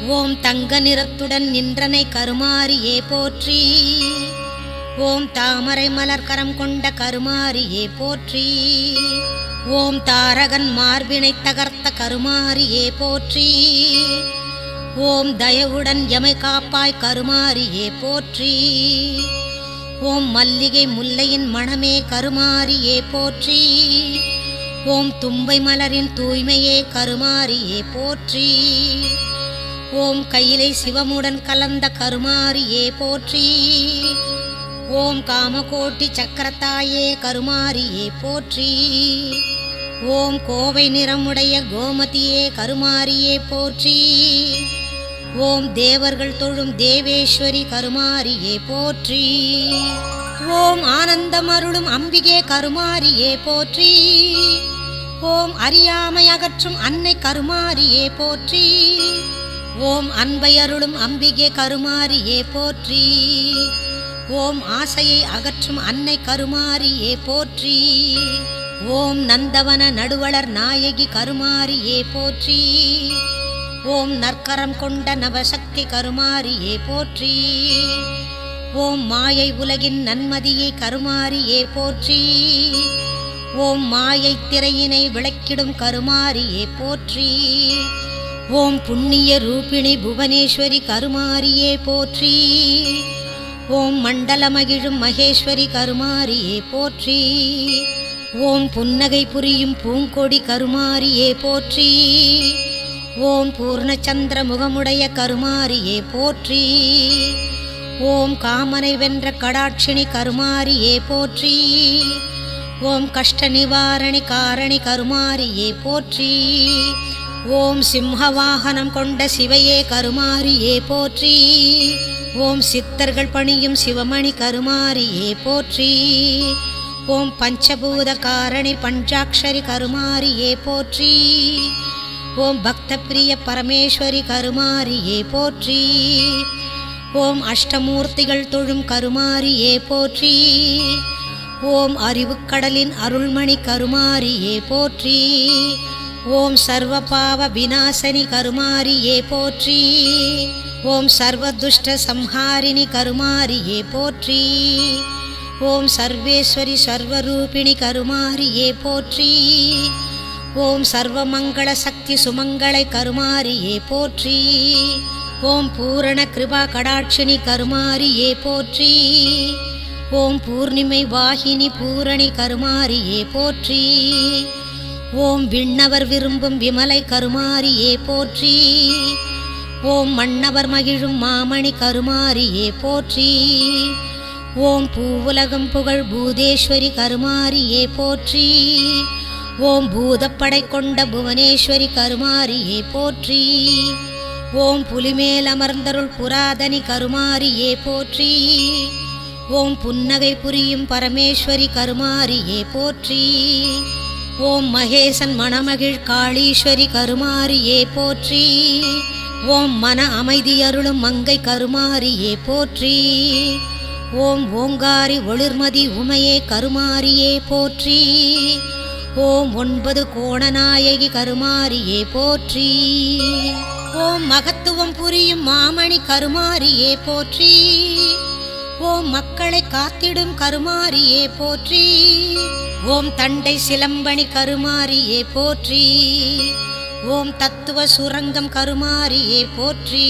ஓம் தங்க நிறத்துடன் நின்றனை கருமாரியே போற்றி. ஓம் தாமரை மலர் கரம் கொண்ட கருமாரியே போற்றி. ஓம் தாரகன் மார்பினை தகர்த்த கருமாரியே போற்றி. ஓம் தயவுடன் எமை காப்பாய் கருமாரியே போற்றி. ஓம் மல்லிகை முல்லையின் மணமே கருமாரியே போற்றி. ஓம் தும்பை மலரின் தூய்மையே கருமாரியே போற்றி. ஓம் கையிலை சிவமுடன் கலந்த கருமாரியே போற்றி. ஓம் காமகோட்டி சக்கரத்தாயே கருமாரியே போற்றி. ஓம் கோவை நிறமுடைய கோமதியே கருமாரியே போற்றி. ஓம் தேவர்கள் தொழும் தேவேஸ்வரி கருமாரியே போற்றி. ஓம் ஆனந்தம் அருளும் அம்பிகே கருமாரியே போற்றி. ஓம் அறியாமை அகற்றும் அன்னை கருமாரியே போற்றி. ஓம் அன்பை அருளும் அம்பிகே கருமாரியே போற்றி. ஓம் ஆசையை அகற்றும் அன்னை கருமாரியே போற்றி. ஓம் நந்தவன நடுவளர் நாயகி கருமாரியே போற்றி. ஓம் நற்கரம் கொண்ட நவசக்தி கருமாரியே போற்றி. ஓம் மாயை உலகின் நன்மதியை கருமாரியே போற்றி. ஓம் மாயை திரையினை விளக்கிடும் கருமாரியே போற்றி. ஓம் புண்ணிய ரூபிணி புவனேஸ்வரி கருமாரியே போற்றி. ஓம் மண்டல மகிழும் மகேஸ்வரி கருமாரியே போற்றி. ஓம் புன்னகை புரியும் பூங்கொடி கருமாரியே போற்றி. ஓம் பூர்ணச்சந்திர முகமுடைய கருமாரியே போற்றி. ஓம் காமனை வென்ற கடாட்சிணி கருமாரியே போற்றி. ஓம் கஷ்ட நிவாரணி காரணி கருமாரியே போற்றி. ஓம் சிம்ஹவாகனம் கொண்ட சிவையே கருமாரியே போற்றி. ஓம் சித்தர்கள் பணியும் சிவமணி கருமாரியே போற்றி. ஓம் பஞ்சபூத காரணி பஞ்சாட்சரி கருமாரியே போற்றி. ஓம் பக்த பிரிய பரமேஸ்வரி கருமாரியே போற்றி. ஓம் அஷ்டமூர்த்திகள் தொழும் கருமாரியே போற்றி. ஓம் அறிவுக்கடலின் அருள்மணி கருமாரியே போற்றி. ஓம் சர்வபாவ விநாசனி கருமாரியே போற்றி. ஓம் சர்வதுஷ்ட சம்ஹாரிணி கருமாரியே போற்றி. ஓம் சர்வேஸ்வரி சர்வரூபிணி கருமாரியே போற்றி. ஓம் சர்வமங்கள சக்தி சுமங்களை கருமாரியே போற்றி. ஓம் பூரண கிருபா கடாட்சிணி கருமாரியே போற்றி. ஓம் பூர்ணிமை வாகினி பூரணி கருமாரியே போற்றி. ஓம் விண்ணவர் விரும்பும் விமலை கருமாரியே போற்றி. ஓம் மன்னவர் மகிழும் மாமணி கருமாரியே போற்றி. ஓம் பூவுலகம் புகழ் பூதேஸ்வரி கருமாரியே போற்றி. ஓம் பூதப்படை கொண்ட புவனேஸ்வரி கருமாரியே போற்றி. ஓம் புலிமேல் அமர்ந்தருள் புராதனி கருமாரியே போற்றி. ஓம் புன்னகை புரியும் பரமேஸ்வரி கருமாரியே போற்றி. ஓம் மகேசன் மணமகிழ் காளீஸ்வரி கருமாரியே போற்றி. ஓம் மன அமைதி அருளும் மங்கை கருமாரியே போற்றி. ஓம் ஓங்காரி ஒளிர்மதி உமையே கருமாரியே போற்றி. ஓம் 9 கோணநாயகி கருமாரியே போற்றி. ஓம் மகத்துவம் புரியும் மாமணி கருமாரியே போற்றி. ஓம் மக்களை காத்திடும் கருமாரியே போற்றி. ஓம் தண்டை சிலம்பணி கருமாரியே போற்றி. ஓம் தத்துவ சுரங்கம் கருமாரியே போற்றி.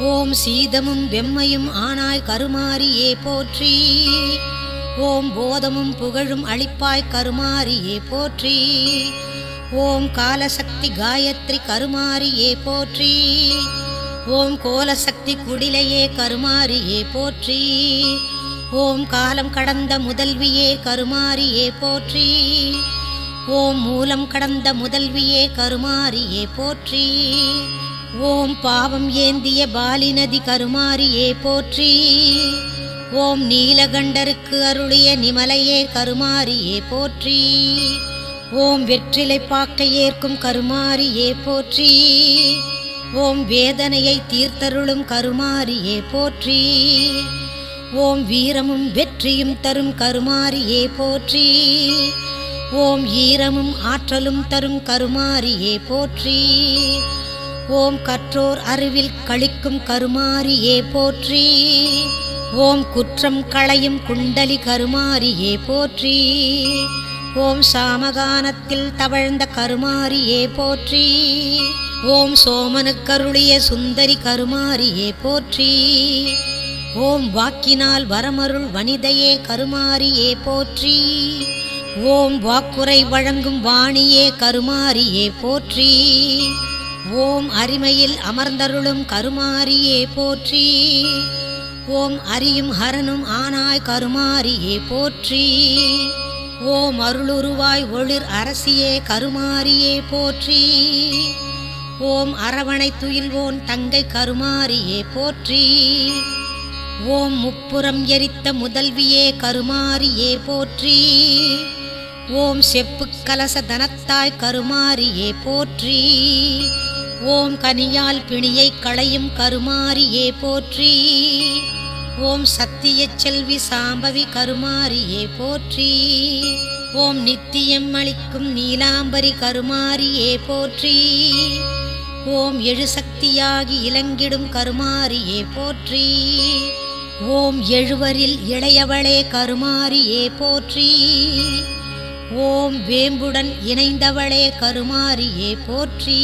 ஓம் சீதமும் வெம்மையும் ஆனாய் கருமாரியே போற்றி. ஓம் போதமும் புகழும் அளிப்பாய் கருமாரியே போற்றி. ஓம் காலசக்தி காயத்ரி கருமாரியே போற்றி. ஓம் கோலசக்தி குடிலையே கருமாரியே போற்றி. ஓம் காலம் கடந்த முதல்வியே கருமாரியே போற்றி. ஓம் மூலம் கடந்த முதல்வியே கருமாரியே போற்றி. ஓம் பாவம் ஏந்திய பாலிநதி கருமாரியே போற்றி. ஓம் நீலகண்டருக்கு அருளிய நிமலையே கருமாரியே போற்றி. ஓம் வெற்றிலை பாக்கை ஏற்கும் கருமாரியே போற்றி. ஓம் வேதனையை தீர்த்தருளும் கருமாரியே போற்றி. ஓம் வீரமும் வெற்றியும் தரும் கருமாரியே போற்றி. ஓம் ஈரமும் ஆற்றலும் தரும் கருமாரியே போற்றி. ஓம் கற்றோர் அறிவில் களிக்கும் கருமாரியே போற்றி. ஓம் குற்றம் களையும் குண்டலி கருமாரியே போற்றி. ஓம் சாமகானத்தில் தவழ்ந்த கருமாரியே போற்றி. ஓம் சோமனுக்கருளிய சுந்தரி கருமாரியே போற்றி. ஓம் வாக்கினால் வரமருள் வனிதையே கருமாரியே போற்றி. ஓம் வாக்குரை வழங்கும் வாணியே கருமாரியே போற்றி. ஓம் அரிமையில் அமர்ந்தருளும் கருமாரியே போற்றி. ஓம் அரியும் ஹரனும் ஆனாய் கருமாரியே போற்றி. ஓம் அருளுருவாய் ஒளிர் அரசியே கருமாரியே போற்றி. ஓம் அரவணை துயில்வோன் தங்கை கருமாரியே போற்றி. ஓம் முப்புறம் எரித்த முதல்வியே கருமாரியே போற்றி. ஓம் செப்பு கலச தனத்தாய் கருமாரியே போற்றி. ஓம் கனியால் பிணியை களையும் கருமாரியே போற்றி. ஓம் சத்திய செல்வி சாம்பவி கருமாரியே போற்றி. ஓம் நித்தியம் அளிக்கும் நீலாம்பரி கருமாரியே போற்றி. ஓம் எழுசக்தியாகி இலங்கிடும் கருமாரியே போற்றி. ஓம் எழுவரில் இளையவளே கருமாரியே போற்றி. ஓம் வேம்புடன் இணைந்தவளே கருமாரியே போற்றி.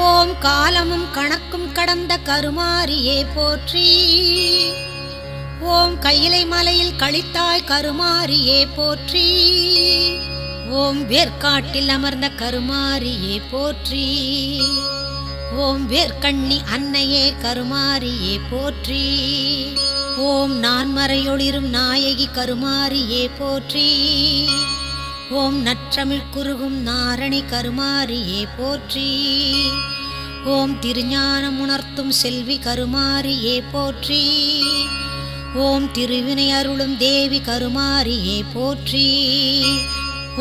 ஓம் காலமும் கணக்கும் கடந்த கருமாரியே போற்றி. ஓம் கையிலை மலையில் கழித்தாய் கருமாரியே போற்றி. ஓம் வேர்க்காட்டில் அமர்ந்த கருமாரியே போற்றி. ஓம் வேர்க்கண்ணி அன்னையே கருமாரியே போற்றி. ஓம் நான்மறையொளிரும் நாயகி கருமாரியே போற்றி. ஓம் நற்றமிழ் குருகும் நாரணி கருமாரியே போற்றி. ஓம் திருஞானம் உணர்த்தும் செல்வி கருமாரியே போற்றி. ஓம் திருவினை அருளும் தேவி கருமாரியே போற்றி.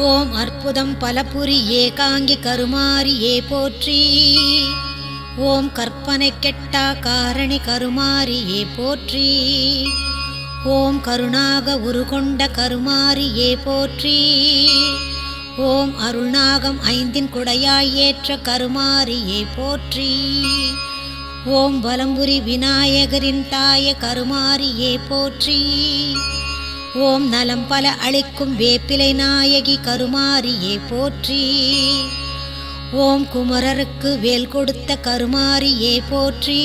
ஓம் அற்புதம் பலபுரி ஏகாங்கி கருமாரியே போற்றி. ஓம் கற்பனை கெட்டா காரணி கருமாரியே போற்றி. ஓம் கருணாக உருகொண்ட கருமாரியே போற்றி. ஓம் அருள்நாகம் ஐந்தின் குடையாய் ஏற்ற கருமாரியே போற்றி. ஓம் வலம்புரி விநாயகரின் தாய கருமாரியே போற்றி. ஓம் நலம் பல அளிக்கும் வேப்பிலை நாயகி கருமாரியே போற்றி. ஓம் குமரருக்கு வேல் கொடுத்த கருமாரியே போற்றி.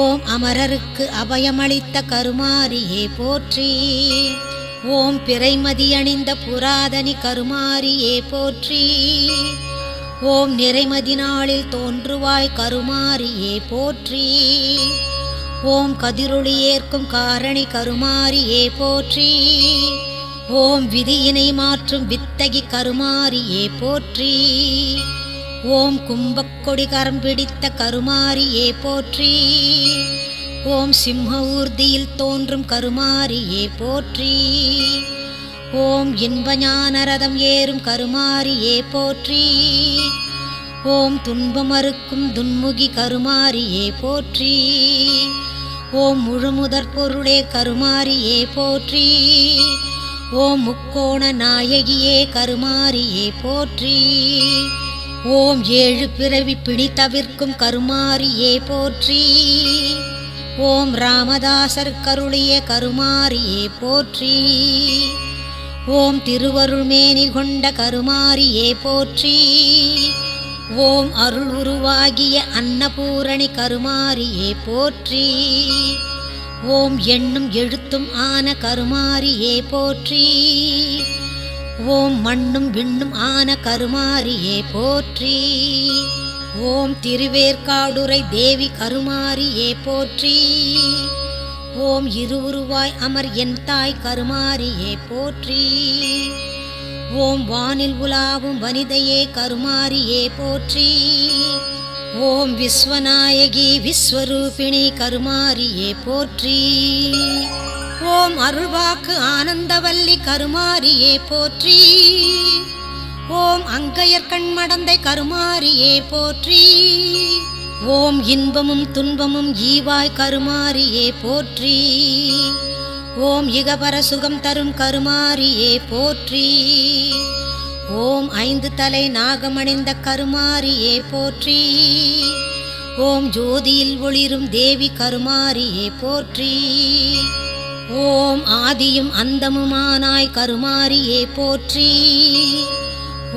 ஓம் அமரருக்கு அபயமளித்த கருமாரியே போற்றி. ஓம் பிறைமதி அணிந்த புராதனி கருமாரியே போற்றி. ஓம் நிறைமதி நாளில் தோன்றுவாய் கருமாரியே போற்றி. ஓம் கதிரொளி ஏற்கும் காரணி கருமாரியே போற்றி. ஓம் விதியினை மாற்றும் வித்தகி கருமாரியே போற்றி. ஓம் கும்பக்கொடி கரம் பிடித்த கருமாரியே போற்றி. ஓம் சிம்ம ஊர்தியில் தோன்றும் கருமாரியே போற்றி. ஓம் இன்பஞானரதம் ஏறும் கருமாரியே போற்றி. ஓம் துன்பமறுக்கும் துன்முகி கருமாரியே போற்றி. ஓம் முழுமுதற் பொருளே கருமாரியே போற்றி. ஓம் முக்கோண நாயகியே கருமாரியே போற்றி. ஓம் ஏழு பிறவி பிடி தவிர்க்கும் கருமாரியே போற்றி. ஓம் ராமதாசர் கருளிய கருமாரியே போற்றி. ஓம் திருவருள்மேனி கொண்ட கருமாரியே போற்றி. ஓம் அருள் உருவாகிய அன்னபூரணி கருமாரியே போற்றி. ஓம் எண்ணும் எழுத்தும் ஆன கருமாரியே போற்றி. ஓம் மண்ணும் விண்ணும் ஆன கருமாரியே போற்றி. ஓம் திருவேற்காடுரை தேவி கருமாரியே போற்றி. ஓம் இருவுருவாய் அமர் என் தாய் கருமாரியே போற்றி. ஓம் வானில் உலாவும் வனிதையே கருமாரியே போற்றி. ஓம் விஸ்வநாயகி விஸ்வரூபிணி கருமாரியே போற்றி. ஓம் அருள்வாக்கு ஆனந்தவல்லி கருமாரியே போற்றி. ஓம் அங்கையர்கண் மடந்தை கருமாரியே போற்றி. ஓம் இன்பமும் துன்பமும் ஈவாய் கருமாரியே போற்றி. ஓம் இகபர சுகம் தரும் கருமாரியே போற்றி. ஓம் 5 தலை நாகமணிந்த கருமாரியே போற்றி. ஓம் ஜோதியில் ஒளிரும் தேவி கருமாரியே போற்றி. ஓம் ஆதியும் அந்தமுமானாய் கருமாரியே போற்றி.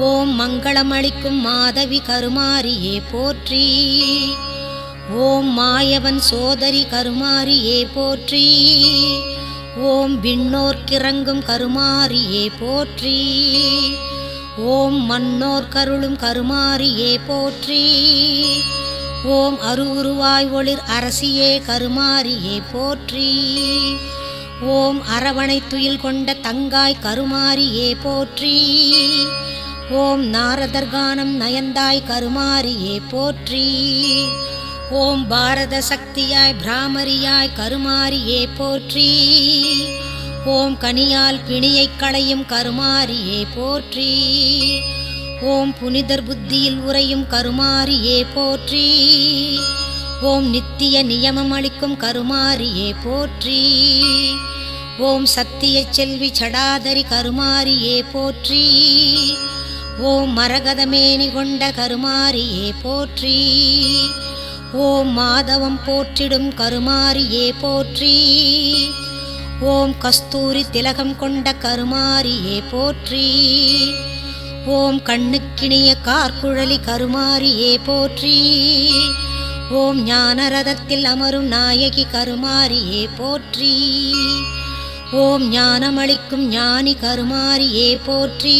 ஓம் மங்களமளிக்கும் மாதவி கருமாரியே போற்றி. ஓம் மாயவன் சோதரி கருமாரியே போற்றி. ஓம் விண்ணோர்க்கிறங்கும் கருமாரியே போற்றி. ஓம் மன்னோர் கருளும் கருமாரியே போற்றி. ஓம் அருவுருவாய் ஒளிர் அரசியே கருமாரியே போற்றி. ஓம் அரவணை துயில் கொண்ட தங்காய் கருமாரியே போற்றி. ஓம் நாரதர்கானம் நயந்தாய் கருமாரியே போற்றி. ஓம் பாரத சக்தியாய் பிராமரியாய் கருமாரியே போற்றி. ஓம் கனியால் பிணியை களையும் கருமாரியே போற்றி. ஓம் புனிதர் புத்தியில் உறையும் கருமாரியே போற்றி. ஓம் நித்திய நியமம் அளிக்கும் கருமாரியே போற்றி. ஓம் சத்திய செல்வி சடாதரி கருமாரியே போற்றி. ஓம் மரகதமேனி கொண்ட கருமாரியே போற்றி. ஓம் மாதவம் போற்றிடும் கருமாரியே போற்றி. ஓம் கஸ்தூரி திலகம் கொண்ட கருமாரியே போற்றி. ஓம் கண்ணுக்கிணிய கார்குழலி கருமாரியே போற்றி. ஓம் ஞானரதத்தில் அமரும் நாயகி கருமாரியே போற்றி. ஓம் ஞானமளிக்கும் ஞானி கருமாரியே போற்றி.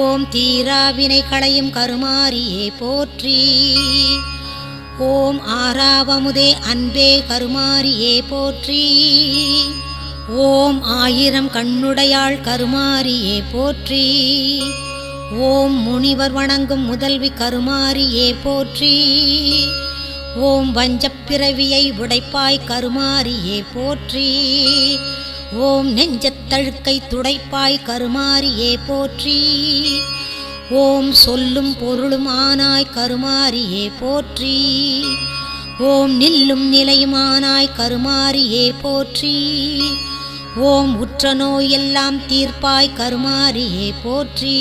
ஓம் தீராவினை களையும் கருமாரியே போற்றி. ஓம் ஆறாவமுதே அன்பே கருமாரியே போற்றி. ஓம் ஆயிரம் கண்ணுடையாள் கருமாரியே போற்றி. ஓம் முனிவர் வணங்கும் முதல்வி கருமாரியே போற்றி. ஓம் வஞ்சப்பிறவியை உடைப்பாய் கருமாரியே போற்றி. ஓம் நெஞ்சத்தழுக்கை துடைப்பாய் கருமாரியே போற்றி. ஓம் சொல்லும் பொருளும் ஆனாய் கருமாரியே போற்றி. ஓம் நில்லும் நிலையுமானாய் கருமாரியே போற்றி. ஓம் உற்ற நோயெல்லாம் தீர்ப்பாய் கருமாரியே போற்றி.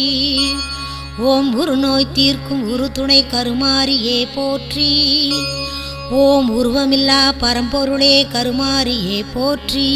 ஓம் ஒரு நோய் தீர்க்கும் உரு துணை கருமாரியே போற்றி. ஓம் உருவமில்லா பரம்பொருளே கருமாரியே போற்றி.